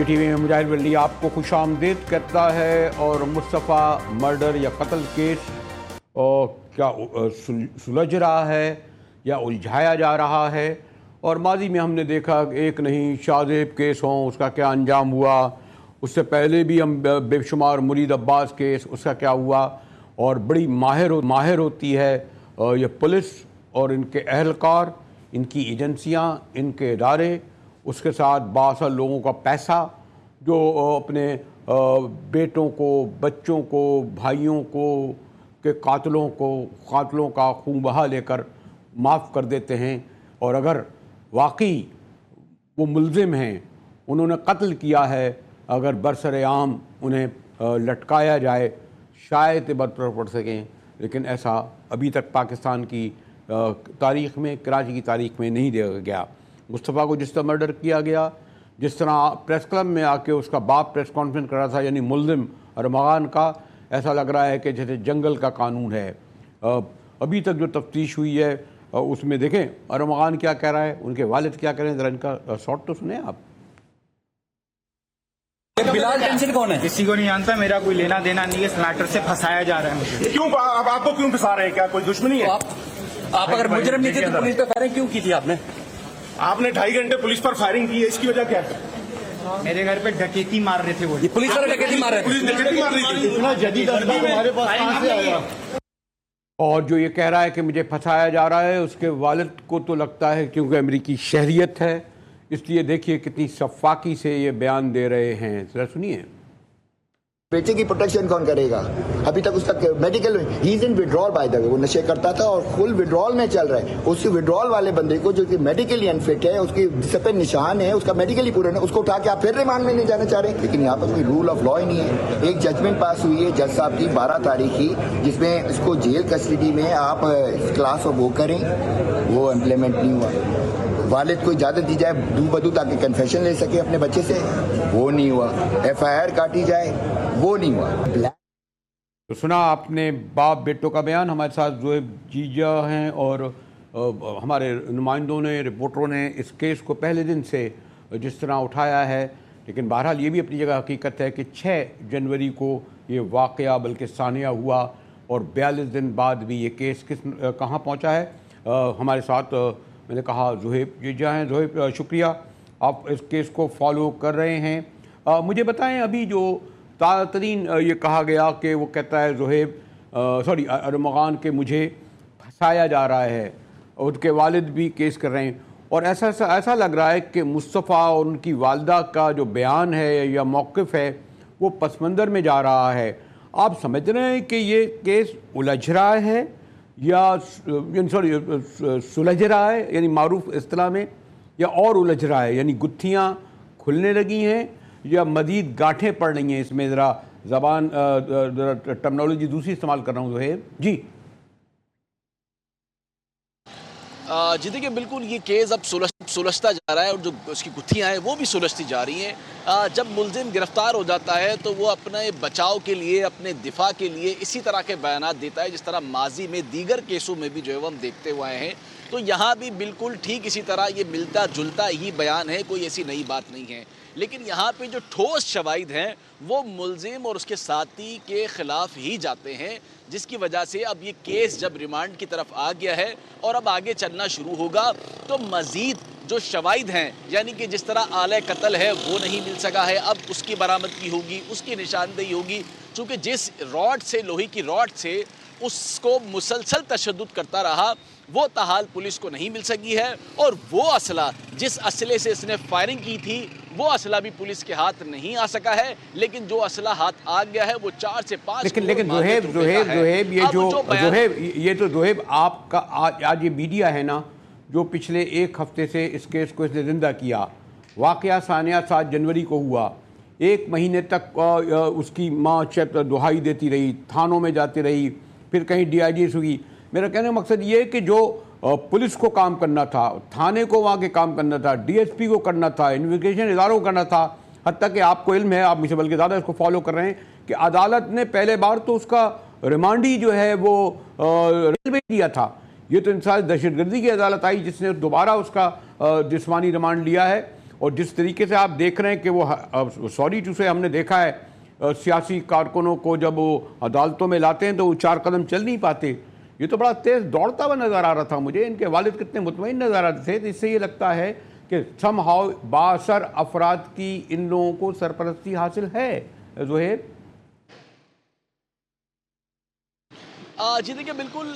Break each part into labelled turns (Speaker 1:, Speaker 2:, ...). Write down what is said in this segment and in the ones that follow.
Speaker 1: TV में मुजाहिर वली आपको खुशामदीद करता है। और मुस्तफ़ा मर्डर या कत्ल केस क्या सुलझ रहा है या उलझाया जा रहा है। और माजी में हमने देखा एक नहीं शाहजेब केस हों उसका क्या अंजाम हुआ, उससे पहले भी हम बेशुमार मुरीद अब्बास केस उसका क्या हुआ। और बड़ी माहिर होती है ये पुलिस और इनके अहलकार, इनकी एजेंसियां, इनके इदारे, उसके साथ बासा लोगों का पैसा जो अपने बेटों को, बच्चों को, भाइयों को के कातलों का खून बहा लेकर माफ़ कर देते हैं। और अगर वाकई वो मुल्ज़िम हैं, उन्होंने कत्ल किया है, अगर बरसरे-आम उन्हें लटकाया जाए शायद बरतर पड़ सकें। लेकिन ऐसा अभी तक पाकिस्तान की तारीख़ में, कराची की तारीख़ में नहीं देखा गया। मुस्तफ़ा को जिस तरह मर्डर किया गया, जिस तरह प्रेस क्लब में आके उसका बाप प्रेस कॉन्फ्रेंस कर रहा था, यानी मुल्ज़िम अरमगान का, ऐसा लग रहा है कि जैसे जंगल का कानून है। अभी तक जो तफ्तीश हुई है उसमें देखें अरमगान क्या कह रहा है, उनके वालिद क्या कह रहे हैं, ज़रा इनका शॉर्ट तो सुने आप।
Speaker 2: बिलाल टेंशन कौन है?
Speaker 3: किसी को नहीं जानता, मेरा कोई लेना देना नहीं है, इस मैटर से फंसाया जा रहा है मुझे।
Speaker 4: क्यों आपको क्यों फंसा रहे हैं? क्या कोई दुश्मनी है?
Speaker 2: आप अगर मुजरिम नहीं थे तो पुलिस पे फायरिंग क्यों की थी आपने?
Speaker 4: आपने 2.5 घंटे पुलिस पर फायरिंग की है, इसकी वजह क्या है?
Speaker 3: मेरे घर पे डकैती मार रहे थे वो।
Speaker 2: ये पुलिस वाले डकैती मार रहे थे?
Speaker 4: पुलिस डकैती मार रही थी। इतना जदीद अंदाज हमारे पास कहां से आया?
Speaker 1: और जो ये कह रहा है कि मुझे फंसाया जा रहा है, उसके वालिद को तो लगता है क्योंकि अमेरिकी शहरियत है, इसलिए देखिए कितनी शफ़ाकी से ये बयान दे रहे हैं। जरा सुनिए।
Speaker 5: बेटे की प्रोटेक्शन कौन करेगा? अभी तक उसका medical he is in withdrawal by the way, वो नशे करता था और फुल विड्रॉल में चल रहा है। उस विड्रॉल वाले बंदे को जो कि मेडिकली अनफिट है, उसकी जिस पे निशान है, उसका मेडिकली पूरा है, उसको उठा के आप फिर रिमांड में नहीं जाना चाह रहे। लेकिन यहाँ पर कोई रूल ऑफ लॉ ही नहीं है। एक जजमेंट पास हुई है जज साहब की 12 तारीख की, जिसमें इसको जेल कस्टडी में आप क्लास ऑफ वो करें, वो इम्प्लीमेंट नहीं हुआ। वालिद को इजाजत दी जाए दू बदू ताकि कन्फेशन ले सके अपने बच्चे से, वो नहीं हुआ। FIR काटी जाए, वो नहीं हुआ।
Speaker 1: तो सुना आपने बाप बेटों का बयान। हमारे साथ ज़ोहेब जीजा हैं और हमारे नुमाइंदों ने, रिपोर्टरों ने इस केस को पहले दिन से जिस तरह उठाया है। लेकिन बहरहाल ये भी अपनी जगह हकीकत है कि 6 जनवरी को ये वाक़या बल्कि सानिया हुआ और 42 दिन बाद भी ये केस कहाँ पहुँचा है। हमारे साथ मैंने कहा ज़ोहेब जीजा हैं। ज़ोहेब शुक्रिया, आप इस केस को फॉलो कर रहे हैं। मुझे बताएं अभी जो ताज़ा तरीन ये कहा गया कि वो कहता है ज़ोहेब अरमगान के मुझे फंसाया जा रहा है, उनके वालिद भी केस कर रहे हैं। और ऐसा लग रहा है कि मुस्तफ़ा और उनकी वालदा का जो बयान है या मौक़िफ़ है वो पसमंदर में जा रहा है। आप समझ रहे हैं कि ये केस उलझ रहा है या सुलझ रहा है, यानी मारूफ इस्तिलाह में, या और उलझ रहा है, यानी गुत्थियाँ खुलने लगी हैं या मज़ीद गांठें पड़ रही हैं? इसमें ज़रा ज़बान टर्मिनोलॉजी दूसरी इस्तेमाल कर रहा हूँ ज़ोहेब जी।
Speaker 6: जी देखिए, बिल्कुल ये केस अब सुलझता जा रहा है और जो उसकी गुत्थियाँ हैं वो भी सुलझती जा रही हैं। जब मुल्ज़िम गिरफ्तार हो जाता है तो वो अपने बचाव के लिए, अपने दिफा के लिए इसी तरह के बयानात देता है जिस तरह माजी में दीगर केसों में भी जो है हम देखते हुए हैं। तो यहाँ भी बिल्कुल ठीक इसी तरह ये मिलता जुलता ही बयान है, कोई ऐसी नई बात नहीं है। लेकिन यहाँ पे जो ठोस शवाहिद हैं वो मुल्ज़िम और उसके साथी के ख़िलाफ़ ही जाते हैं, जिसकी वजह से अब ये केस जब रिमांड की तरफ आ गया है और अब आगे चलना शुरू होगा तो मज़ीद जो शवाहिद हैं, यानी कि जिस तरह आले कत्ल है वो नहीं मिल सका है, अब उसकी बरामदगी होगी, उसकी निशानदेही होगी। चूँकि जिस रॉड से, लोहे की रॉड से उसको मुसलसल तशद्दुद करता रहा, वो ताहाल पुलिस को नहीं मिल सकी है। और वो असला, जिस असले से इसने फायरिंग की थी, वो असला भी पुलिस के हाथ नहीं आ सका है। लेकिन जो असला हाथ आ गया है वो 4 से 5।
Speaker 1: लेकिन ज़ोहेब आपका आज ये मीडिया है ना जो पिछले 1 हफ्ते से इस केस को इसने जिंदा किया। वाक़या सानिया 7 जनवरी को हुआ। 1 महीने तक उसकी माँ दुहाई देती रही, थानों में जाती रही, फिर कहीं DIG हुई। मेरा कहने का मकसद ये है कि जो पुलिस को काम करना था, थाने को वहाँ के काम करना था, DSP को करना था, इन्वेस्टिगेशन इदारों को करना था, हत्ता कि आपको इल्म है, आप मुझे बल्कि ज़्यादा इसको फॉलो कर रहे हैं कि अदालत ने पहले बार तो उसका रिमांड ही जो है वो रेलवे दिया था। ये तो इंसान दहशतगर्दी की अदालत आई जिसने दोबारा उसका जिस्मानी रिमांड लिया है। और जिस तरीके से आप देख रहे हैं कि वो सॉरी टू से हमने देखा है सियासी कारकुनों को जब वो अदालतों में लाते हैं तो वो 4 कदम चल नहीं पाते। ये तो बड़ा तेज़ दौड़ता हुआ नज़र आ रहा था मुझे। इनके वालिद कितने मुतमईन नज़र आ रहे थे। तो इससे ये लगता है कि समहाउ बासर अफराद की इन लोगों को सरपरस्ती हासिल है। ज़ुहैब
Speaker 6: जी देखिए, बिल्कुल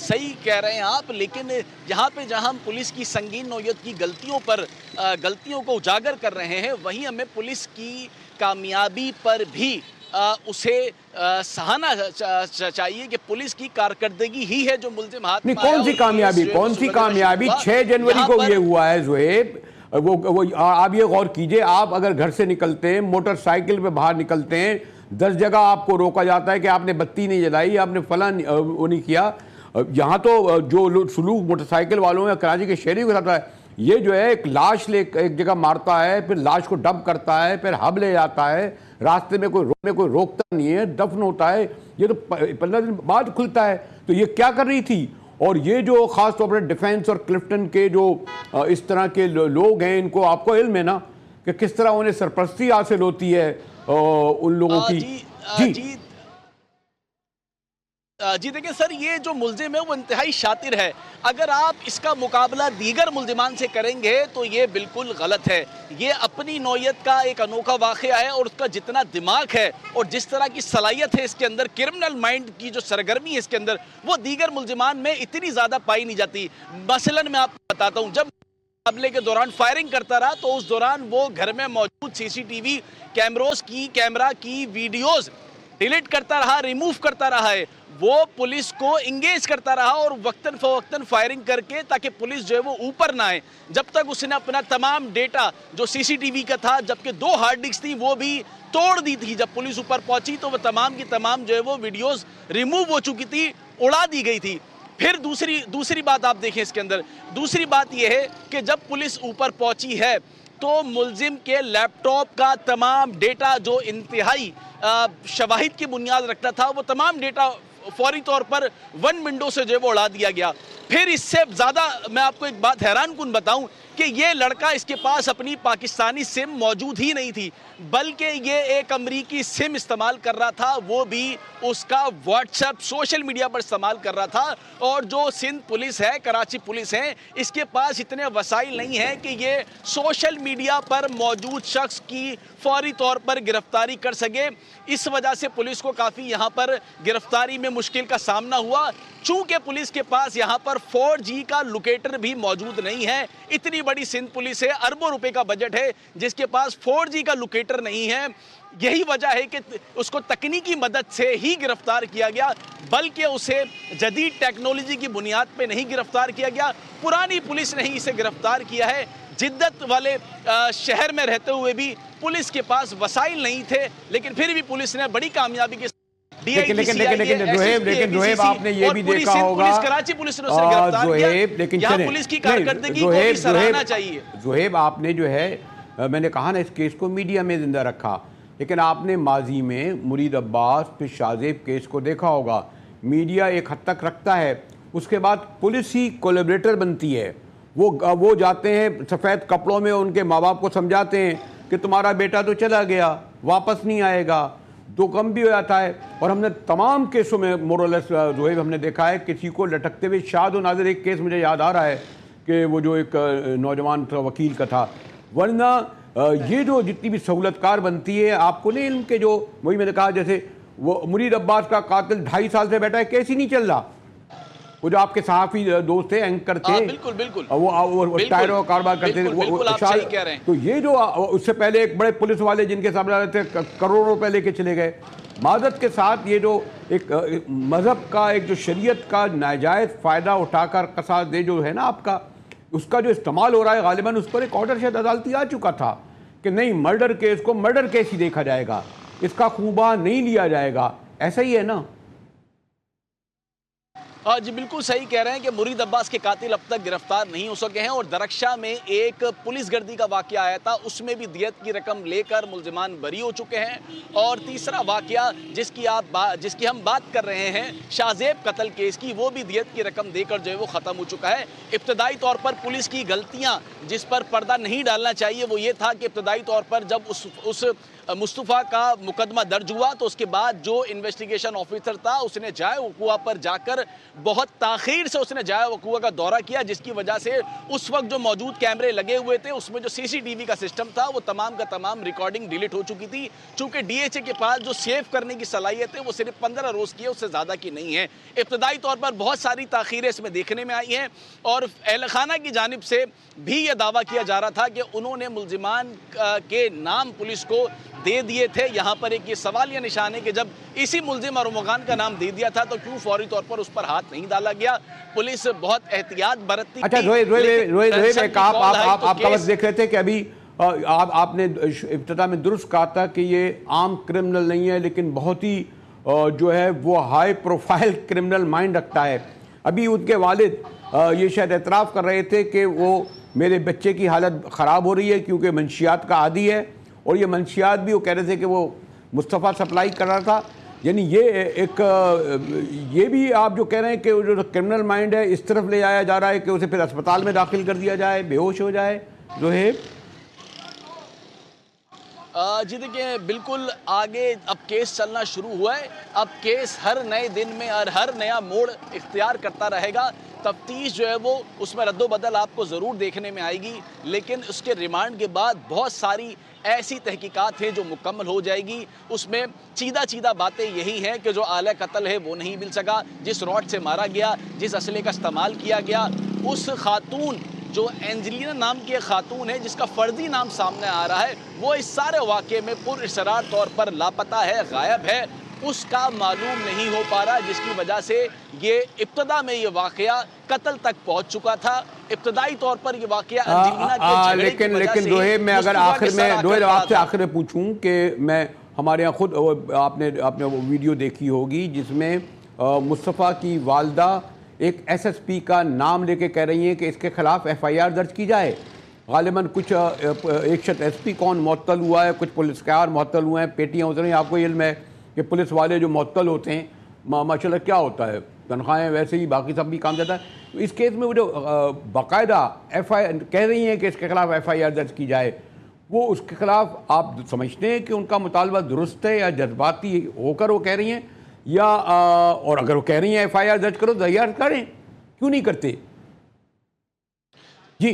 Speaker 6: सही कह रहे हैं आप, लेकिन यहाँ पे जहाँ हम पुलिस की संगीन नौयत की गलतियों को उजागर कर रहे हैं, वहीं हमें पुलिस की कामयाबी पर भी उसे सराहना चाहिए कि पुलिस की कारकर्दगी ही है जो मुल्जिम हाथ में
Speaker 1: कौन सी कामयाबी 6 जनवरी को ये हुआ है ज़ुहैब। वो आप ये गौर कीजिए, आप अगर घर से निकलते हैं, मोटरसाइकिल पे बाहर निकलते हैं, 10 जगह आपको रोका जाता है कि आपने बत्ती नहीं जलाई, आपने फलां वो नहीं किया। यहाँ तो जो सुलूक मोटरसाइकिल वालों या कराची के शहरी को रहता है, ये जो है एक लाश ले एक जगह मारता है, फिर लाश को डंप करता है, फिर हब ले जाता है, रास्ते में कोई रोकता नहीं है, दफन होता है। ये तो 15 दिन बाद खुलता है। तो ये क्या कर रही थी? और ये जो ख़ास तौर पर डिफेंस और क्लिफ्टन के जो इस तरह के लोग हैं, इनको आपको इल्म है ना कि किस तरह उन्हें सरपरस्ती हासिल होती है उन लोगों की।
Speaker 6: जी देखिए सर, ये जो मुल्जिम है वो इंतहाई शातिर है। अगर आप इसका मुकाबला दीगर मुल्जिमान से करेंगे तो ये बिल्कुल गलत है। ये अपनी नौयत का एक अनोखा वाक़या है और उसका जितना दिमाग है और जिस तरह की सलाहियत है इसके अंदर, क्रिमिनल माइंड की जो सरगर्मी है इसके अंदर, वो दीगर मुल्जिमान में इतनी ज़्यादा पाई नहीं जाती। मसलन मैं आपको बताता हूँ, जब मुकाबले के दौरान फायरिंग करता रहा तो उस दौरान वो घर में मौजूद CCTV कैमरा की वीडियोज़ डिलीट करता रहा, रिमूव करता रहा है। वो पुलिस को इंगेज करता रहा और वक्तन फवक्तन फायरिंग करके, ताकि पुलिस जो है वो ऊपर ना आए, जब तक उसने अपना तमाम डेटा जो CCTV का था, जबकि 2 हार्ड डिस्क थी, वो भी तोड़ दी थी। जब पुलिस ऊपर पहुंची तो वो तमाम की तमाम जो है वो वीडियोस रिमूव हो चुकी थी, उड़ा दी गई थी। फिर दूसरी बात आप देखें इसके अंदर, दूसरी बात यह है कि जब पुलिस ऊपर पहुंची है तो मुल्जिम के लैपटॉप का तमाम डेटा जो इंतहाई शवाहिद की बुनियाद रखता था, वो तमाम डेटा फौरी तौर पर 1 विंडो से जो है वो उड़ा दिया गया। फिर इससे ज़्यादा मैं आपको एक बात हैरान कुन बताऊं कि ये लड़का, इसके पास अपनी पाकिस्तानी सिम मौजूद ही नहीं थी, बल्कि ये एक अमरीकी सिम इस्तेमाल कर रहा था, वो भी उसका व्हाट्सएप सोशल मीडिया पर इस्तेमाल कर रहा था। और जो सिंध पुलिस है, कराची पुलिस है, इसके पास इतने वसाइल नहीं है कि ये सोशल मीडिया पर मौजूद शख्स की फौरी तौर पर गिरफ्तारी कर सके। इस वजह से पुलिस को काफ़ी यहाँ पर गिरफ्तारी में मुश्किल का सामना हुआ। चूंकि पुलिस के पास यहाँ पर 4G का लोकेटर भी मौजूद नहीं है। इतनी बड़ी सिंध पुलिस है, अरबों रुपए का बजट है, जिसके पास 4G का लोकेटर नहीं है। यही वजह है कि उसको तकनीकी मदद से ही गिरफ्तार किया गया, बल्कि उसे जदीद टेक्नोलॉजी की बुनियाद पे नहीं गिरफ्तार किया गया। पुरानी पुलिस ने ही इसे गिरफ्तार किया है। जिद्दत वाले शहर में रहते हुए भी पुलिस के पास वसाइल नहीं थे, लेकिन फिर भी पुलिस ने बड़ी कामयाबी के
Speaker 1: लेकिन जोहेब आपने ये भी देखा होगा,
Speaker 6: कराची पुलिस ने उसे गिरफ्तार किया।
Speaker 1: लेकिन
Speaker 6: पुलिस की कारकर्दगी को भी सराहना चाहिए।
Speaker 1: जोहेब आपने जो है, मैंने कहा ना, इस केस को मीडिया में जिंदा रखा, लेकिन आपने माजी में मुरीद अब्बास फिर शाहजेब केस को देखा होगा। मीडिया एक हद तक रखता है, उसके बाद पुलिस ही कोलैबोरेटर बनती है। वो जाते हैं सफ़ेद कपड़ों में, उनके माँ बाप को समझाते हैं कि तुम्हारा बेटा तो चला गया, वापस नहीं आएगा, तो कम भी हो जाता है। और हमने तमाम केसों में मोरलेस जो है हमने देखा है किसी को लटकते हुए। शाद और नाज़िर एक केस मुझे याद आ रहा है कि वो जो एक नौजवान था, वकील का था। वरना ये जो जितनी भी सहूलतकार बनती है, आपको नहीं इल्म के जो, वही मैंने कहा, जैसे वो मुरीद अब्बास का कातिल 2.5 साल से बैठा है, केस ही नहीं चल रहा। वो जो आपके सहाफ़ी दोस्त थे, एंकर थे,
Speaker 6: बिल्कुल बिल्कुल,
Speaker 1: वो टायरों का कारोबार करते थे। तो ये जो उससे पहले एक बड़े पुलिस वाले जिनके सामने थे, करोड़ों रुपए लेके चले गए। मादत के साथ ये जो एक मज़हब का, एक जो शरीयत का नाजायज़ फ़ायदा उठाकर कसाद दे जो है ना आपका, उसका जो इस्तेमाल हो रहा है, गालिबन उस पर एक ऑर्डर शायद अदालती आ चुका था कि नहीं, मर्डर केस को मर्डर केस ही देखा जाएगा, इसका खूबा नहीं लिया जाएगा। ऐसा ही है ना?
Speaker 6: जी बिल्कुल सही कह रहे हैं कि मुरीद अब्बास के कातिल अब तक गिरफ्तार नहीं हो सके हैं। और दरख्शा में एक पुलिस गर्दी का वाकया आया था, उसमें भी दियत की रकम लेकर मुल्जिमान बरी हो चुके हैं। और तीसरा वाकया जिसकी हम बात कर रहे हैं, शाहजेब कत्ल केस की, वो भी दियत की रकम देकर जो है वो ख़त्म हो चुका है। इब्तदाई तौर पर पुलिस की गलतियाँ जिस पर पर्दा नहीं डालना चाहिए वो ये था कि इब्तदाई तौर पर जब उस मुस्तफ़ा का मुकदमा दर्ज हुआ तो उसके बाद जो इन्वेस्टिगेशन ऑफिसर था उसने जाए वक़ुआ पर जाकर बहुत ताख़ीर से उसने जाए वक़ुआ का दौरा किया, जिसकी वजह से उस वक्त जो मौजूद कैमरे लगे हुए थे उसमें जो CCTV का सिस्टम था वो तमाम का तमाम रिकॉर्डिंग डिलीट हो चुकी थी। चूँकि DHA के पास जो सेव करने की सलाहियत है वो सिर्फ 15 रोज़ की है, उससे ज़्यादा की नहीं है। इब्तदाई तौर पर बहुत सारी ताख़ीरें इसमें देखने में आई हैं और अहल खाना की जानिब से भी ये दावा किया जा रहा था कि उन्होंने मुल्जिमान के नाम पुलिस को दे दिए थे। यहाँ पर एक ये सवाल या निशान है कि जब इसी मुल्जिम और मकान का नाम दे दिया था तो क्यों फौरी तौर पर उस पर हाथ नहीं डाला गया। पुलिस बहुत एहतियात बरतती।
Speaker 1: अच्छा रोहित, आप खबर देख रहे थे कि अभी आपने इब्तिदा में दुरुस्त कहा था कि ये आम क्रिमिनल नहीं है, लेकिन बहुत ही जो है वो हाई प्रोफाइल क्रिमिनल माइंड रखता है। अभी उनके वालिद ये शायद एतराफ़ कर रहे थे कि वो मेरे बच्चे की हालत ख़राब हो रही है क्योंकि मंशियात का आदी है, और ये मंशियात भी वो कह रहे थे कि वो मुस्तफ़ा सप्लाई कर रहा था। यानी ये भी आप जो कह रहे हैं कि जो क्रिमिनल माइंड है इस तरफ ले आया जा रहा है कि उसे फिर अस्पताल में दाखिल कर दिया जाए, बेहोश हो जाए। जो है
Speaker 6: जी देखिए, बिल्कुल आगे अब केस चलना शुरू हुआ है। अब केस हर नए दिन में और हर नया मोड़ इख्तियार करता रहेगा। तफ्तीश जो है वो उसमें रद्दोबदल आपको ज़रूर देखने में आएगी, लेकिन उसके रिमांड के बाद बहुत सारी ऐसी तहकीकात हैं जो मुकम्मल हो जाएगी। उसमें चीदा बातें यही हैं कि जो आला कत्ल है वो नहीं मिल सका, जिस रॉड से मारा गया, जिस असले का इस्तेमाल किया गया, उस खातून जो एंजेलिना नाम की एक खातून है जिसका फर्जी नाम सामने आ रहा है, वो इस सारे वाक़े में पुरअसरार तौर पर लापता है, गायब है, उसका मालूम नहीं हो पा रहा, जिसकी वजह से ये इब्तदा में ये वाक़या कत्ल तक पहुंच चुका था। इब्तदाई तौर पर ये वाक़या एंजेलिना के झगड़े की वजह से,
Speaker 1: लेकिन रोहित, मैं अगर आखिर में रोहित आपसे आखिर में पूछूं कि मैं हमारे यहाँ खुद आपने वो वीडियो देखी होगी जिसमें मुस्तफ़ा की वालदा एक SSP का नाम लेके कह रही हैं कि इसके खिलाफ FIR दर्ज की जाए। गालिबन कुछ एक शख्स SP कौन मुअत्तल हुआ है, कुछ पुलिसकार मुअत्तल हुए हैं, पेटियाँ उतर रही हैं। आपको इल्म है कि पुलिस वाले जो मुअत्तल होते हैं माशाल्लाह क्या होता है, तनख्वाहें वैसे ही बाकी सब भी काम जाता है। तो इस केस में वो जो बाकायदा FIR कह रही हैं कि इसके खिलाफ FIR दर्ज की जाए, वो उसके खिलाफ आप समझते हैं कि उनका मुतालबा दुरुस्त है या जज्बाती होकर वो कह रही हैं, या और अगर वो कह रही हैं FIR दर्ज करो तो FIR करें, क्यों नहीं करते? जी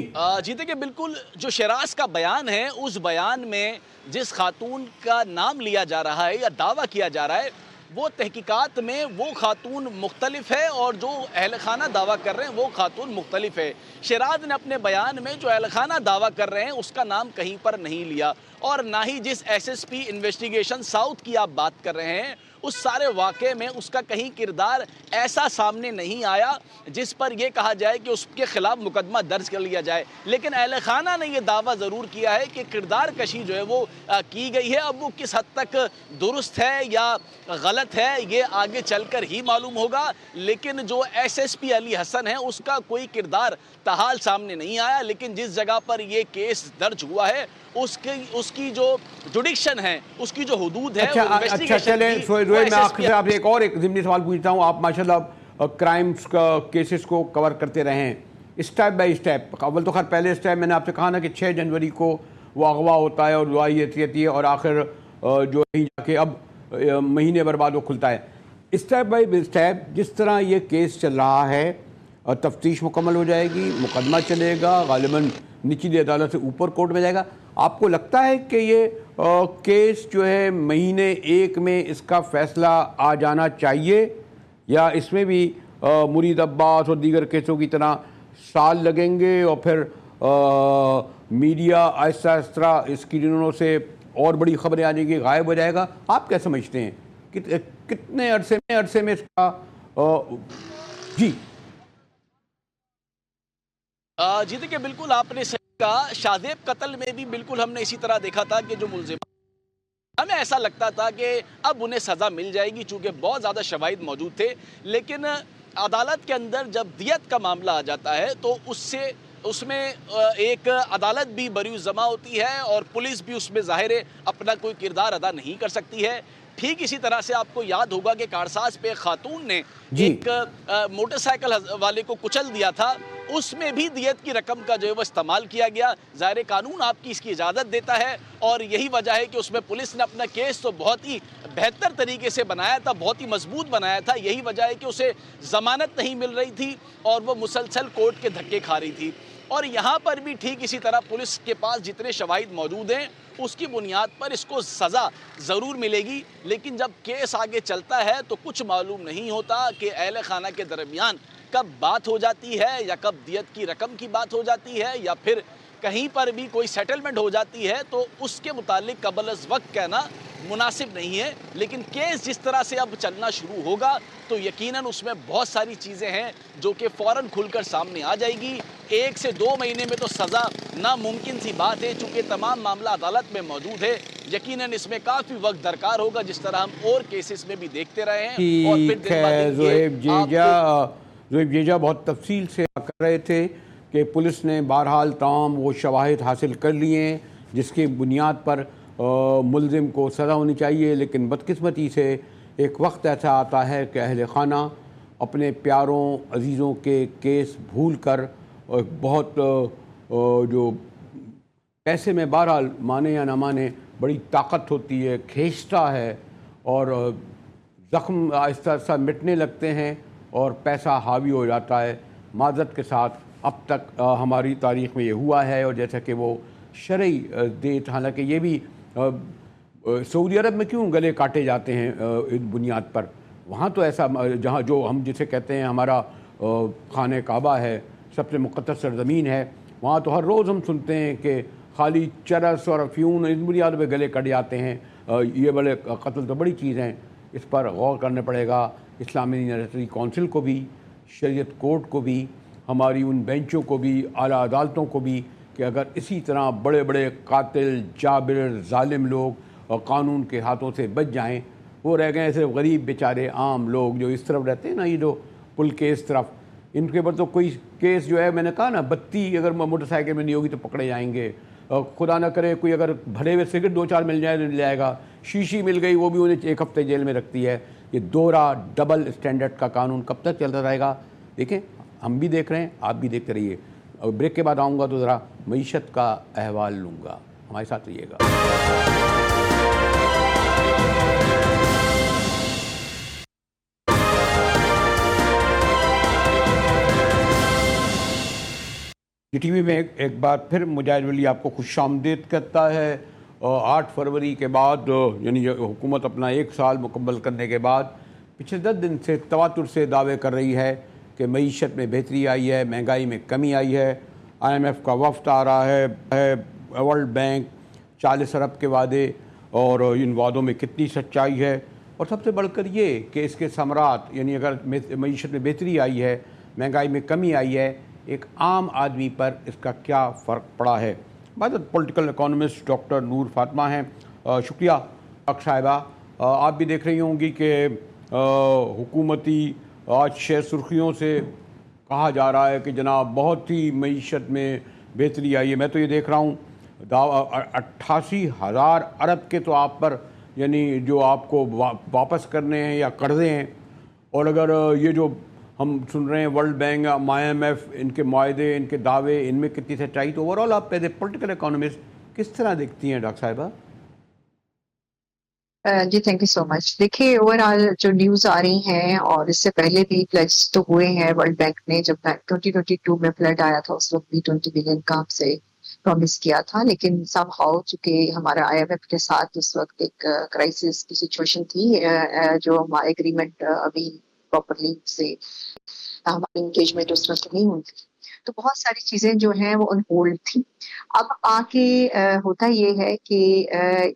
Speaker 6: देखिए, बिल्कुल जो शराज का बयान है उस बयान में जिस खातून का नाम लिया जा रहा है या दावा किया जा रहा है वो तहकीकात में वो खातून मुख्तलिफ है और जो अहल खाना दावा कर रहे हैं वो खातून मुख्तलिफ है। शराज ने अपने बयान में जो अहल खाना दावा कर रहे हैं उसका नाम कहीं पर नहीं लिया, और ना ही जिस SSP इन्वेस्टिगेशन साउथ की आप बात कर रहे हैं उस सारे वाक़े में उसका कहीं किरदार ऐसा सामने नहीं आया जिस पर यह कहा जाए कि उसके खिलाफ मुकदमा दर्ज कर लिया जाए। लेकिन अहल खाना ने यह दावा ज़रूर किया है कि किरदार कशी जो है वो की गई है। अब वो किस हद तक दुरुस्त है या गलत है ये आगे चलकर ही मालूम होगा, लेकिन जो SSP अली हसन है उसका कोई किरदार ताहाल सामने नहीं आया। लेकिन जिस जगह पर यह केस दर्ज हुआ है उसकी जो जुडिक्शन है, उसकी जो हुदूद है,
Speaker 1: अच्छा चले रोहित, मैं आखिर से आपसे एक ज़िम्नी सवाल पूछता हूँ। आप माशाल्लाह क्राइम्स का केसेस को कवर करते रहे हैं स्टेप बाय स्टेप। अव्वल तो खैर पहले स्टेप मैंने आपसे कहा ना कि 6 जनवरी को वो अगवा होता है और दुआई रहती है, और आखिर जो है जाके अब महीने भर बाद वो खुलता है। स्टेप बाय स्टेप जिस तरह ये केस चल रहा है, तफ्तीश मुकम्मल हो जाएगी, मुकदमा चलेगा, गालिबन निचली अदालत से ऊपर कोर्ट में जाएगा। आपको लगता है कि ये केस जो है महीने 1 में इसका फ़ैसला आ जाना चाहिए, या इसमें भी मुरीद अब्बास और दीगर केसों की तरह साल लगेंगे और फिर मीडिया आहिस्ता आहिस्ता स्क्रीनों से और बड़ी खबरें आ जाएंगी, गायब हो जाएगा? आप क्या समझते हैं कितने अरसे में इसका जी
Speaker 6: देखिए, बिल्कुल आपने सही कहा। शाहजेब कत्ल में भी बिल्कुल हमने इसी तरह देखा था कि जो मुल्जिम, हमें ऐसा लगता था कि अब उन्हें सज़ा मिल जाएगी चूँकि बहुत ज़्यादा शवाहिद मौजूद थे। लेकिन अदालत के अंदर जब दियत का मामला आ जाता है तो उसमें एक अदालत भी बरी जमा होती है और पुलिस भी उसमें ज़ाहिर है अपना कोई किरदार अदा नहीं कर सकती है। ठीक इसी तरह से आपको याद होगा कि कारसाज पे खातून ने एक मोटरसाइकिल वाले को कुचल दिया था, उसमें भी दियत की रकम का जो है वो इस्तेमाल किया गया। ज़ाहिर कानून आपकी इसकी इजाज़त देता है और यही वजह है कि उसमें पुलिस ने अपना केस तो बहुत ही बेहतर तरीके से बनाया था, बहुत ही मजबूत बनाया था। यही वजह है कि उसे ज़मानत नहीं मिल रही थी और वो मुसलसल कोर्ट के धक्के खा रही थी। और यहाँ पर भी ठीक इसी तरह पुलिस के पास जितने शवाहिद मौजूद हैं उसकी बुनियाद पर इसको सज़ा ज़रूर मिलेगी, लेकिन जब केस आगे चलता है तो कुछ मालूम नहीं होता कि अहले खाना के दरमियान कब बात हो जाती है या कब दियत की रकम की बात हो जाती है या फिर कहीं पर भी कोई सेटलमेंट हो जाती है, तो उसके मुतालिक कबल अज़ वक्त कहना मुनासिब नहीं है। लेकिन केस जिस तरह से अब चलना शुरू होगा तो यकीनन उसमें बहुत सारी चीज़ें हैं जो कि फ़ौरन खुलकर सामने आ जाएगी। 1 से 2 महीने में तो सज़ा नामुमकिन सी बात है, चूँकि तमाम मामला अदालत में मौजूद है। यकीनन इसमें काफ़ी वक्त दरकार होगा, जिस तरह हम और केसेस में भी देखते रहे हैं। और फिर
Speaker 1: ज़ोएब जेजा बहुत तफसील से कर रहे थे कि पुलिस ने बहरहाल तमाम वो शवाहिद हासिल कर लिए हैं जिसकी बुनियाद पर मुल्ज़िम को सज़ा होनी चाहिए। लेकिन बदकिस्मती से एक वक्त ऐसा आता है कि अहले खाना अपने प्यारों अजीज़ों के केस भूल कर बहुत जो पैसे में बहरहाल माने या ना माने बड़ी ताकत होती है, खींचता है और ज़ख्म आहिस्ता आहिस्ता मिटने लगते हैं और पैसा हावी हो जाता है। माज़रत के साथ अब तक हमारी तारीख़ में ये हुआ है। और जैसा कि वो शरई देत, हालांकि ये भी सऊदी अरब में क्यों गले काटे जाते हैं इस बुनियाद पर, वहाँ तो ऐसा जहाँ जो हम जिसे कहते हैं हमारा खाने काबा है, सबसे मुक़द्दस सरज़मीन है, वहाँ तो हर रोज़ हम सुनते हैं कि खाली चरस और अफ्यून इस बुनियाद पर गले कट जाते हैं। ये बड़े कत्ल तो बड़ी चीज़ हैं, इस पर गौर करना पड़ेगा इस्लामी यूनिवर्सिटी कौंसिल को भी, शरीयत कोर्ट को भी, हमारी उन बेंचों को भी, आला अदालतों को भी, कि अगर इसी तरह बड़े बड़े कातिल जाबिर ज़ालिम लोग और कानून के हाथों से बच जाएं, वो रह गए सिर्फ गरीब बेचारे आम लोग जो इस तरफ रहते हैं ना, ये जो पुल के इस तरफ, इनके ऊपर तो कोई केस जो है, मैंने कहा ना, बत्ती अगर मोटरसाइकिल में नहीं होगी तो पकड़े जाएंगे। खुदा ना करे कोई अगर भरे हुए सिगरेट 2-4 मिल जाए तो मिल जाएगा, शीशी मिल गई वो भी उन्हें 1 हफ्ते जेल में रखती है। ये दोहरा डबल स्टैंडर्ड का कानून कब तक चलता रहेगा? देखें, हम भी देख रहे हैं, आप भी देखते रहिए। और ब्रेक के बाद आऊँगा तो ज़रा मईशत का अहवाल लूँगा, हमारे साथ रहिएगा। टीवी में एक बार फिर मुजाहिद वली आपको खुशामदीद करता है। 8 फरवरी के बाद, यानी हुकूमत अपना 1 साल मुकम्मल करने के बाद पिछले 10 दिन से तवातुर से दावे कर रही है कि मईशत में बेहतरी आई है, महंगाई में कमी आई है। IMF का वफ्द आ रहा है, वर्ल्ड बैंक 40 अरब के वादे, और इन वादों में कितनी सच्चाई है। और सबसे बढ़कर ये कि इसके समरात, यानी अगर मईशत में बेहतरी आई है, महंगाई में कमी आई है, एक आम आदमी पर इसका क्या फ़र्क पड़ा है। बाद पॉलिटिकल इकोनॉमिस्ट डॉक्टर नूर फातिमा हैं। शुक्रिया डॉक्टर साहिबा। आप भी देख रही होंगी कि हुकूमती आज 6 सुर्खियों से कहा जा रहा है कि जनाब बहुत ही मईशत में बेहतरी आई है। मैं तो ये देख रहा हूँ 88,000 अरब के तो आप पर, यानी जो आपको वापस करने हैं या कर्ज़े हैं। और अगर ये जो हम सुन रहे हैं वर्ल्ड बैंक, IMF, इनके मुआहदे, इनके दावे, इनमें कितनी सच्चाई, तो ओवरऑल आप एज ए पॉलिटिकल इकोनॉमिस्ट किस तरह देखती हैं डॉक्टर साहिबा?
Speaker 7: जी थैंक यू सो मच। देखिए, ओवरऑल जो न्यूज़ आ रही हैं, और इससे पहले भी प्लेज तो हुए हैं, वर्ल्ड बैंक ने जब 2022 में फ्लड आया था उस वक्त भी 20 बिलियन का हमसे प्रॉमिस किया था, लेकिन समहाउ चूंकि हमारा IMF के साथ उस वक्त एक क्राइसिस की सिचुएशन थी, जो हमारा एग्रीमेंट अभी प्रॉपरली से हमारी एंगेजमेंट उस वक्त नहीं हुई थी, तो बहुत सारी चीजें जो हैं वो ऑन होल्ड थी। अब आके होता ये है कि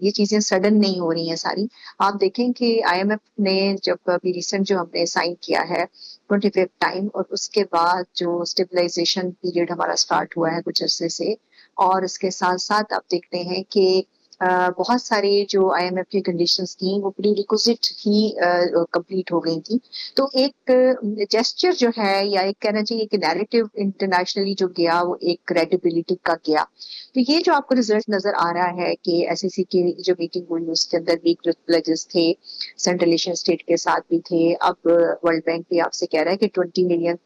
Speaker 7: ये चीजें सडन नहीं हो रही हैं सारी। आप देखें कि IMF ने जब अभी रिसेंट जो हमने साइन किया है 25 टाइम, और उसके बाद जो स्टेबलाइजेशन पीरियड हमारा स्टार्ट हुआ है कुछ अरसे से, और इसके साथ साथ आप देखते हैं कि बहुत सारे जो IMF की कंडीशंस थी वो प्री रिक्विजिट ही कंप्लीट हो गई थी। तो एक जेस्चर जो है या एक कहना चाहिए कि नैरेटिव इंटरनेशनली जो गया वो एक क्रेडिबिलिटी का गया। तो ये जो आपको रिजल्ट नजर आ रहा है कि SEC की जो मीटिंग हुई उसके अंदर भी प्लेजेस थे, सेंट्रल एशियन स्टेट के साथ भी थे। अब वर्ल्ड बैंक भी आपसे कह रहा है कि 20 बिलियन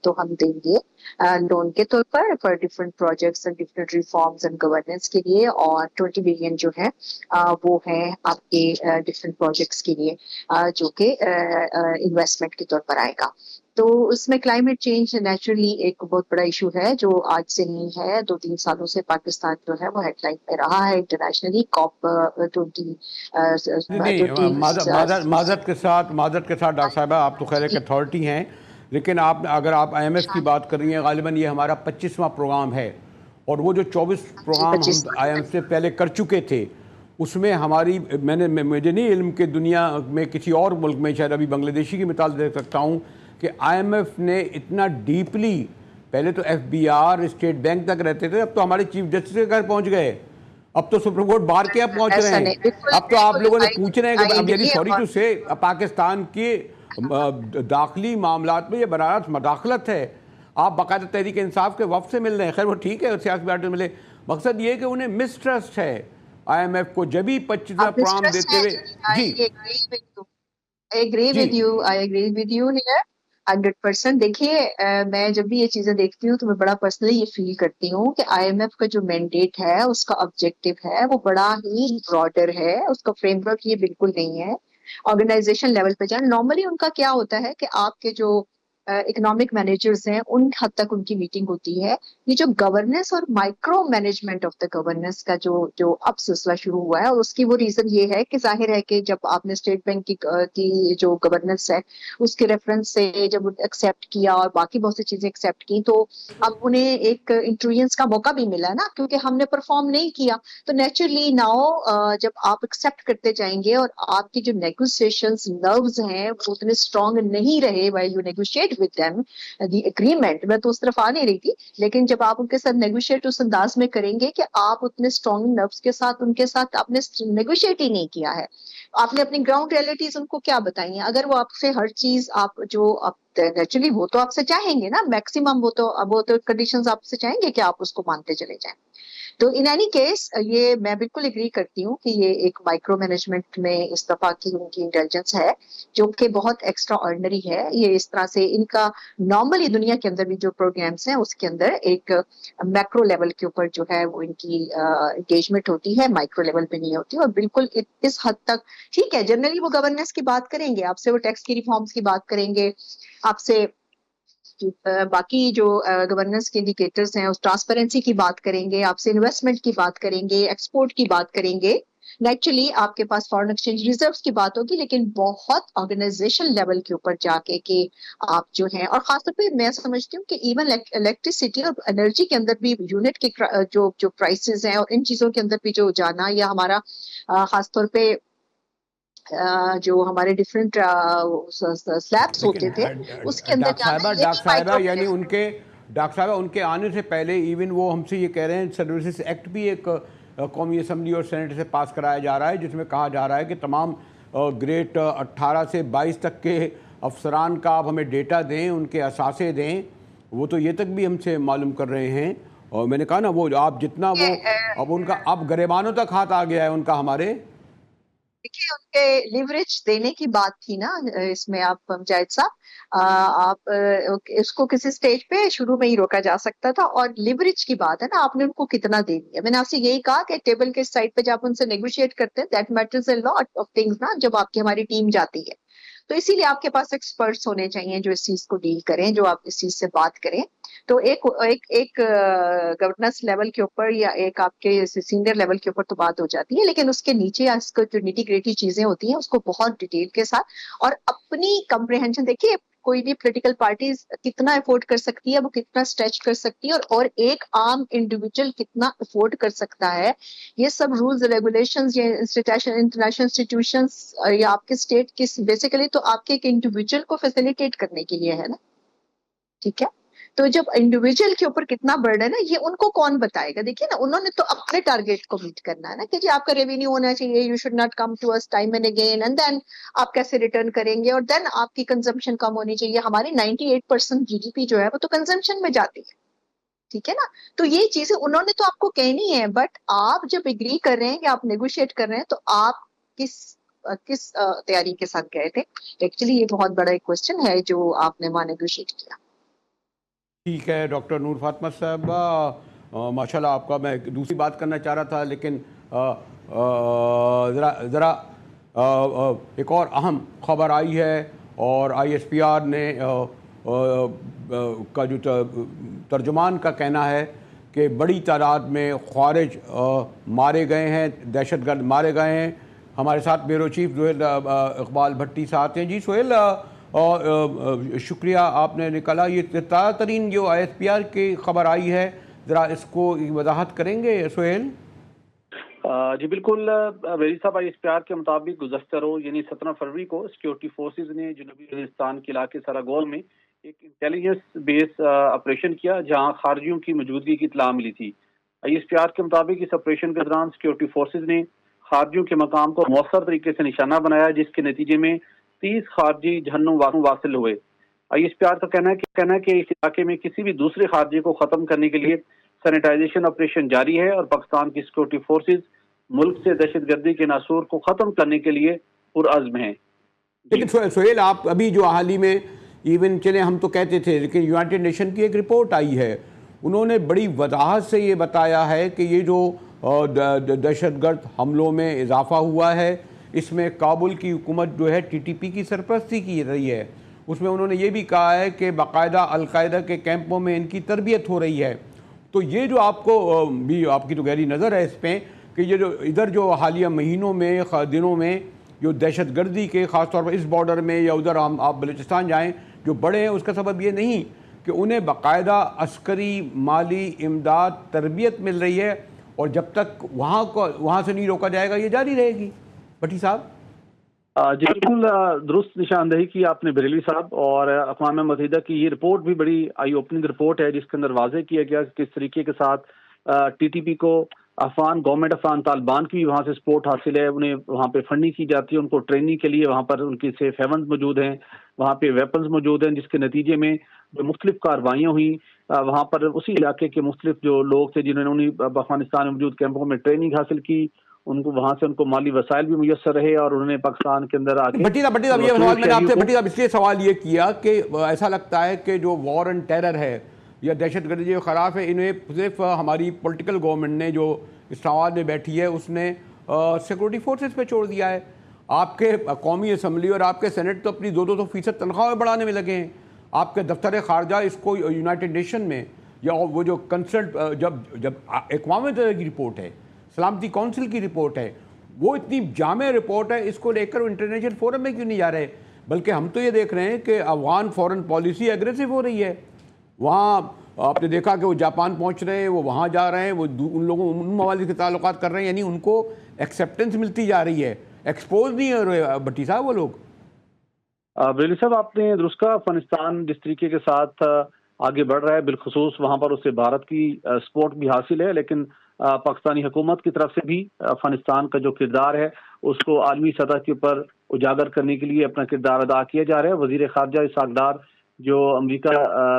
Speaker 7: तो हम देंगे लोन के तौर पर for different projects and different reforms and governance के लिए, और 20 बिलियन जो है वो है आपके डिफरेंट प्रोजेक्ट्स के लिए जो कि इन्वेस्टमेंट के तौर पर आएगा। तो उसमें क्लाइमेट चेंज नेचुरली एक बहुत बड़ा इशू है जो आज से नहीं है, 2-3 सालों से पाकिस्तान जो है वो हेडलाइन पे रहा है इंटरनेशनली। COP 20
Speaker 1: नहीं, माजरत के साथ डॉक्टर साहिबा, आप तो खैर एक अथॉरिटी हैं, लेकिन अगर आप IMF की बात कर रही हैं, गालिबन ये हमारा 25वां प्रोग्राम है, और वो जो 24 प्रोग्राम हम IMF से पहले कर चुके थे उसमें हमारी मुझे नहीं इल्म के दुनिया में किसी और मुल्क में, शायद अभी बांग्लादेशी की मिसाल दे सकता हूँ कि IMF ने इतना डीपली, पहले तो FBR स्टेट बैंक तक रहते थे, अब तो हमारे चीफ जस्टिस के घर पहुँच गए, अब तो सुप्रीम कोर्ट बार के पहुँच रहे हैं। अब तो आप लोगों ने पूछ रहे हैं कि अब यदि सॉरी टू से पाकिस्तान के दाखिली मामलात में ये बरात मदाखलत है, आप बाकायदा तहरीक इंसाफ के वफ्द से मिल रहे हैं, खैर वो ठीक है, सियासी पार्टी मिले, मकसद ये है कि उन्हें मिसट्रस्ट है IMF को, जब भी 25वां प्रोग्राम देते हुए। जी,
Speaker 7: I agree with you here 100%। देखिए मैं जब भी ये चीजें देखती हूँ तो मैं बड़ा पर्सनली ये फील करती हूँ कि IMF का जो मैंडेट है, उसका ऑब्जेक्टिव है, वो बड़ा ही ब्रॉडर है, उसका फ्रेमवर्क ये बिल्कुल नहीं है ऑर्गेनाइजेशन लेवल पे जाए। नॉर्मली उनका क्या होता है कि आपके जो इकोनॉमिक मैनेजर्स हैं उन हद तक उनकी मीटिंग होती है। ये जो गवर्नेंस और micro management of the governance का जो अब सिलसिला शुरू हुआ है, और उसकी वो रीजन ये है कि जाहिर है कि जब आपने स्टेट बैंक की जो गवर्नेंस है उसके रेफरेंस से जब एक्सेप्ट किया और बाकी बहुत सी चीजें एक्सेप्ट की, तो अब उन्हें एक इंट्रूएंस का मौका भी मिला ना, क्योंकि हमने परफॉर्म नहीं किया। तो नेचुरली नाउ जब आप एक्सेप्ट करते जाएंगे और आपकी जो नेगोशिएशंस नर्व्स हैं वो उतने स्ट्रांग नहीं रहे while you negotiate with them the agreement, मैं तो उस तरफ आ नहीं रही थी, लेकिन जब आप उनके साथ नेगोशिएट उस अंदाज में करेंगे कि आप उतने स्ट्रॉन्ग नर्व्स के साथ उनके साथ आपने नेगोशिएट ही नहीं किया है, आपने अपनी ग्राउंड रियलिटीज उनको क्या बताई हैं। अगर वो आपसे हर चीज आप जो नेचुरली वो तो आपसे चाहेंगे ना, मैक्सिमम वो तो कंडीशंस आपसे चाहेंगे कि आप उसको मानते चले जाएं। तो इन एनी केस ये मैं बिल्कुल एग्री करती हूँ कि ये एक माइक्रो मैनेजमेंट में इस दफा की उनकी इंटेलिजेंस है जो कि बहुत एक्स्ट्रा ऑर्डिनरी है। ये इस तरह से इनका नॉर्मली दुनिया के अंदर भी जो प्रोग्राम्स हैं उसके अंदर एक मैक्रो लेवल के ऊपर जो है वो इनकी एंगेजमेंट होती है, माइक्रो लेवल पे नहीं होती। और बिल्कुल इस हद तक ठीक है, जनरली वो गवर्नेंस की बात करेंगे आपसे, वो टैक्स की रिफॉर्म्स की बात करेंगे आपसे, बाकी जो गवर्नेंस के इंडिकेटर्स हैं उस ट्रांसपेरेंसी की बात करेंगे आपसे, इन्वेस्टमेंट की बात करेंगे, एक्सपोर्ट की बात करेंगे, नेचुरली आपके पास फॉरेन एक्सचेंज रिजर्व्स की बात होगी, लेकिन बहुत ऑर्गेनाइजेशन लेवल के ऊपर जाके कि आप जो हैं, और खासतौर पे मैं समझती हूँ कि इवन इलेक्ट्रिसिटी और एनर्जी के अंदर भी यूनिट के जो प्राइसेस हैं और इन चीजों के अंदर भी जो जाना, या हमारा खासतौर पे जो हमारे डिफरेंट स्लैब्स होते थे उसके अंदर
Speaker 1: डॉक्टर साहब उनके आने से पहले इवन वो हमसे ये कह रहे हैं सर्विसेज एक्ट भी एक कौमी असम्बली और सेनेट से पास कराया जा रहा है, जिसमें कहा जा रहा है कि तमाम ग्रेड 18 से 22 तक के अफसरान का आप हमें डेटा दें, उनके असासे दें। वो तो ये तक भी हमसे मालूम कर रहे हैं, और मैंने कहा ना वो आप जितना वो अब उनका अब गरेबानों तक हाथ आ गया है उनका हमारे।
Speaker 7: देखिए उनके लिवरेज देने की बात थी ना इसमें, आप जायद साहब आप इसको किसी स्टेज पे शुरू में ही रोका जा सकता था, और लिवरेज की बात है ना, आपने उनको कितना दे दिया। मैंने आपसे यही कहा कि टेबल के साइड पे जब उनसे नेगोशिएट करते हैं that matters a lot of things ना, जब आपकी हमारी टीम जाती है तो इसीलिए आपके पास एक्सपर्ट्स होने चाहिए जो इस चीज को डील करें, जो आप इस चीज से बात करें। तो एक गवर्नेंस लेवल के ऊपर या एक आपके सीनियर लेवल के ऊपर तो बात हो जाती है, लेकिन उसके नीचे इसको जो निटी ग्रिटी चीजें होती हैं उसको बहुत डिटेल के साथ और अपनी कम्प्रिहेंशन, देखिए कोई भी पॉलिटिकल पार्टी कितना अफोर्ड कर सकती है, वो कितना स्ट्रेच कर सकती है, और एक आम इंडिविजुअल कितना अफोर्ड कर सकता है। ये सब रूल्स रेगुलेशंस, ये इंटरनेशनल इंस्टीट्यूशंस या आपके स्टेट के बेसिकली तो आपके एक इंडिविजुअल को फैसिलिटेट करने के लिए है ना, ठीक है। तो जब इंडिविजुअल के ऊपर कितना बर्डन है ये उनको कौन बताएगा? देखिए ना, उन्होंने तो अपने टारगेट को मीट करना है ना, कि जी आपका रेवेन्यू होना चाहिए, you should not come to us time and again, and then आप कैसे रिटर्न करेंगे, और देन आपकी कंजम्पशन कम होनी चाहिए। हमारी 98% जीडीपी जो है वो तो कंजम्पशन में जाती है, ठीक है ना। तो ये चीजें उन्होंने तो आपको कहनी है, बट आप जब एग्री कर रहे हैं कि आप नेगोशिएट कर रहे हैं, तो आप किस तैयारी के साथ गए थे? एक्चुअली ये बहुत बड़ा एक क्वेश्चन है जो आपने वहां नेगोशिएट किया।
Speaker 1: ठीक है डॉक्टर नूर फातिमा साहबा, माशाल्लाह आपका मैं दूसरी बात करना चाह रहा था, लेकिन ज़रा एक और अहम खबर आई है, और ISPR ने का जो तर्जुमान का कहना है कि बड़ी तादाद में ख्वारिज मारे गए हैं, दहशतगर्द मारे गए हैं। हमारे साथ ब्यूरो चीफ सुहेल इकबाल भट्टी साथ हैं। जी सुहेल, शुक्रिया आपने निकाला ये ताज़ा तरीन जो ISPR की खबर आई है, ज़रा इसको वजाहत करेंगे सुहेल?
Speaker 8: जी बिल्कुल वेरी साहब, ISPR के मुताबिक गुज़श्ता रोज़ यानी 17 फरवरी को सिक्योरिटी फोर्सेज ने जनूबी वज़ीरिस्तान के इलाके सरागोल में एक इंटेलिजेंस बेस ऑपरेशन किया, जहां खारजियों की मौजूदगी की इत्तला मिली थी। ISPR के मुताबिक इस ऑपरेशन के दौरान सिक्योरिटी फोर्सेज ने खारजियों के मकाम को मौसर तरीके से निशाना बनाया, जिसके नतीजे में 30 खारजी जहन्नुम वासिल हुए। ISPR का कहना है कि इस इलाके में किसी भी दूसरे खारजी को खत्म करने के लिए सैनिटाइजेशन ऑपरेशन जारी है, और पाकिस्तान की सिक्योरिटी फोर्सेज मुल्क से दहशतगर्दी के नासूर को खत्म करने के लिए पुरअज़्म हैं।
Speaker 1: लेकिन सुहेल, आप अभी जो हाल ही में इवन चले हम तो कहते थे, लेकिन यूनाइटेड नेशन की एक रिपोर्ट आई है, उन्होंने बड़ी वजाहत से ये बताया है कि ये जो दहशतगर्द हमलों में इजाफा हुआ है, इसमें काबुल की हुकूमत जो है TTP की सरपरस्ती की रही है। उसमें उन्होंने ये भी कहा है कि बाकायदा अलकायदा के कैंपों में इनकी तरबियत हो रही है। तो ये जो आपको भी आपकी तो गहरी नज़र है इस पर कि ये जो इधर जो हालिया महीनों में दिनों में जो दहशतगर्दी के ख़ास तौर पर इस बॉर्डर में या उधर आप बलूचिस्तान जाएँ जो बड़े हैं, उसका सबब ये नहीं कि उन्हें बाकायदा अस्करी माली इमदाद तरबियत मिल रही है, और जब तक वहाँ से नहीं रोका जाएगा ये जारी रहेगी। भट्टी साहब?
Speaker 8: जी बिल्कुल दुरुस्त निशानदेही की आपने बरेली साहब, और अक़वाम मुत्तहिदा की ये रिपोर्ट भी बड़ी आई ओपनिंग रिपोर्ट है, जिसके अंदर वाज़ेह किया गया कि किस तरीके के साथ TTP को अफगान गवर्नमेंट अफगान तालिबान की भी वहाँ से सपोर्ट हासिल है, उन्हें वहाँ पे फंडिंग की जाती है, उनको ट्रेनिंग के लिए वहाँ पर उनकी सेफ हेवन मौजूद हैं, वहाँ पे वेपन्स मौजूद हैं, जिसके नतीजे में जो मुख्तलिफ कार्रवाइयाँ हुई वहाँ पर उसी इलाके के मुख्तलिफ जो लोग थे जिन्होंने अफगानिस्तान में मौजूद कैंपों में ट्रेनिंग हासिल की, उनको वहाँ से उनको माली वसाइल भी मुयस्सर रहे, और उन्होंने पाकिस्तान के अंदर आके
Speaker 1: भट्टी साहब ये सवाल मैंने आपसे भट्टी साहब इसलिए सवाल ये किया कि ऐसा लगता है कि जो वॉर एंड टेरर है या दहशतगर्दी के खिलाफ है, इन्हें सिर्फ हमारी पॉलिटिकल गवर्नमेंट ने जो इस्लामाबाद में बैठी है उसने सिक्योरिटी फोर्सेस पे छोड़ दिया है। आपके कौमी असम्बली और आपके सेनेट तो अपनी 200% तनख्वाह बढ़ाने में लगे हैं। आपके दफ्तर खारजा इसको यूनाइटेड नेशन में या वो जो कंसल्ट जब अक़वाम मुत्तहिदा की रिपोर्ट है, सलामती काउंसिल की रिपोर्ट है, वो इतनी जामे रिपोर्ट है, इसको लेकर इंटरनेशनल फोरम में क्यों नहीं जा रहे? बल्कि हम तो ये देख रहे हैं कि अफगान फॉरेन पॉलिसी एग्रेसिव हो रही है। वहाँ आपने देखा कि वो जापान पहुँच रहे हैं, वो वहाँ जा रहे हैं, वो उन ममालिक के ताल्लुकात कर रहे हैं, यानी उनको एक्सेप्टेंस मिलती जा रही है, एक्सपोज नहीं हो रहे भट्टी साहब वो लोग।
Speaker 8: बरेली साहब आपने दुरुस्त कहा, अफगानिस्तान जिस तरीके के साथ आगे बढ़ रहा है, बिलखुसूस वहाँ पर उससे भारत की सपोर्ट भी हासिल है, लेकिन पाकिस्तानी हुकूमत की तरफ से भी अफगानिस्तान का जो किरदार है उसको आलमी सतह के ऊपर उजागर करने के लिए अपना किरदार अदा किया जा रहा है। वजीर खारजा इसहाक डार जो अमेरिका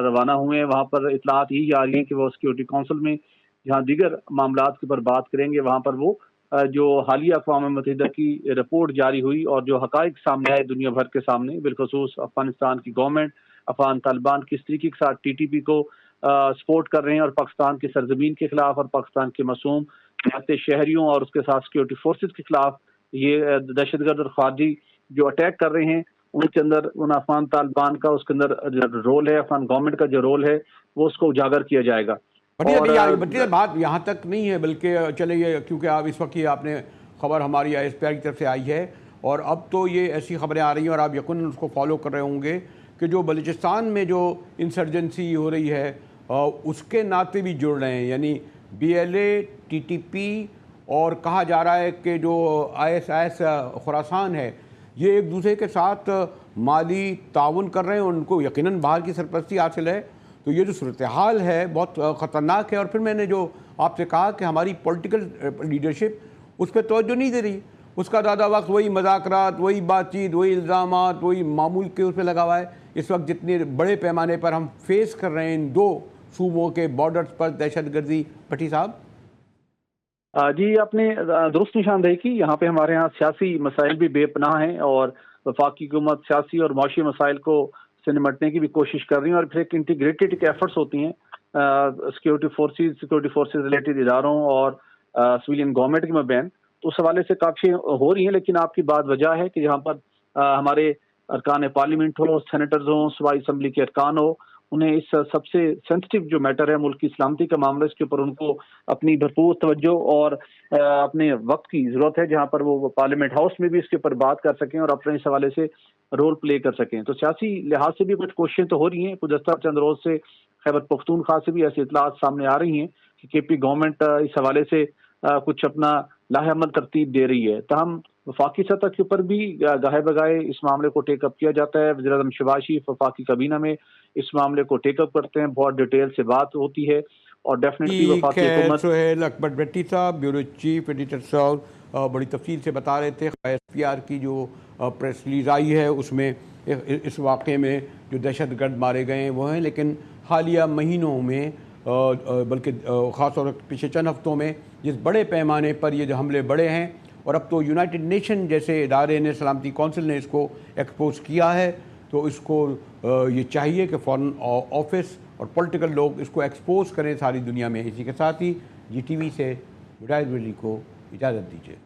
Speaker 8: रवाना हुए हैं, वहाँ पर इतलात यही आ रही है कि वो सिक्योरिटी काउंसिल में जहाँ दीगर मामलात के ऊपर बात करेंगे, वहाँ पर वो जो हालिया अक़वाम मुत्तहिदा की रिपोर्ट जारी हुई और जो हक़ाइक़ सामने आए दुनिया भर के सामने, बिलखुसूस अफगानिस्तान की गवर्नमेंट अफगान तालिबान किस तरीके के साथ TTP को सपोर्ट कर रहे हैं, और पाकिस्तान की सरजमीन के खिलाफ और पाकिस्तान के मासूम शहरियों और उसके साथ सिक्योरिटी फोर्सेज के खिलाफ ये दहशतगर्द और खारजी जो अटैक कर रहे हैं, उनके अंदर उन अफगान तालिबान का उसके अंदर रोल है, अफगान गवर्नमेंट का जो रोल है वो उसको उजागर किया जाएगा।
Speaker 1: बट बात यहाँ तक नहीं है, बल्कि चले ये क्योंकि आप इस वक्त ये आपने खबर हमारी ISPR की तरफ से आई है, और अब तो ये ऐसी खबरें आ रही हैं और आप यकीनन उसको फॉलो कर रहे होंगे कि जो बलूचिस्तान में जो इंसर्जेंसी हो रही है उसके नाते भी जुड़ रहे हैं, यानी BLA TTP, और कहा जा रहा है कि जो ISIS खुरासान है ये एक दूसरे के साथ माली ताउन कर रहे हैं, उनको यकीनन बाहर की सरपरस्ती हासिल है। तो तो ये जो सूरत हाल है बहुत ख़तरनाक है। और फिर मैंने जो आपसे कहा कि हमारी पॉलिटिकल लीडरशिप उस पर तवज्जो नहीं दे रही, उसका ज़्यादा वक्त वही मज़ाकरात, वही बातचीत, वही इल्ज़ामात, वही मामूल के उस पर लगा हुआ है। इस वक्त जितने बड़े पैमाने पर हम फेस कर रहे हैं इन दो सूबों के बॉर्डर्स पर दहशतगर्दी, भट्टी साहब।
Speaker 8: जी, आपने दुरुस्त निशानदेही की। यहाँ पे हमारे यहाँ सियासी मसाइल भी बेपनाह हैं और वफाकी हुकूमत सियासी और माशी मसाइल को से निमटने की भी कोशिश कर रही है और फिर एक इंटीग्रेटेड एफर्ट्स होती हैं सिक्योरिटी फोर्सेज रिलेटेड इदारों और सिविलियन गवर्नमेंट के मबैन, तो उस हवाले से काफ़ी हो रही हैं। लेकिन आपकी बात वजह है कि जहाँ पर हमारे अरकान पार्लियामेंट हो, सेनेटर्स हों, सूबाई असम्बली के अरकान हो, उन्हें इस सबसे सेंसिटिव जो मैटर है मुल्क की सलामती का मामला, इसके ऊपर उनको अपनी भरपूर तवज्जो और अपने वक्त की ज़रूरत है, जहाँ पर वो पार्लियामेंट हाउस में भी इसके ऊपर बात कर सकें और अपने इस हवाले से रोल प्ले कर सकें। तो सियासी लिहाज से भी कुछ कोशिशें तो हो रही हैं। गुज़श्ता चंद रोज़ से खैबर पख्तूनख्वा से भी ऐसी इतलात सामने आ रही हैं कि केपी गवर्नमेंट इस हवाले से कुछ अपना लाहेअमल तरतीब दे रही है। तहम वफाकी सतह के ऊपर भी गाहे बगाए इस मामले को टेकअप किया जाता है। वज़ीर-ए-आज़म शहबाज शरीफ वफाकी काबीना में इस मामले को टेकअप करते हैं, बहुत डिटेल से बात होती है और डेफिनेटली वफाकी हुकूमत।
Speaker 1: सोहेल अकबर भट्टी साहब, ब्यूरो चीफ एडिटर साहब, बड़ी तफसील से बता रहे थे। SPR की जो प्रेस रिलीज आई है उसमें इस वाक़े में जो दहशतगर्द मारे गए हैं वो हैं, लेकिन हालिया महीनों में बल्कि ख़ास तौर पर पिछले चंद हफ्तों में जिस बड़े पैमाने पर ये जो हमले बढ़े हैं और अब तो यूनाइटेड नेशन जैसे इदारे ने, सलामती कौंसिल ने इसको एक्सपोज किया है, तो इसको ये चाहिए कि फॉरेन ऑफिस और पॉलिटिकल लोग इसको एक्सपोज करें सारी दुनिया में। इसी के साथ ही GTV से विदायत वली को इजाज़त दीजिए।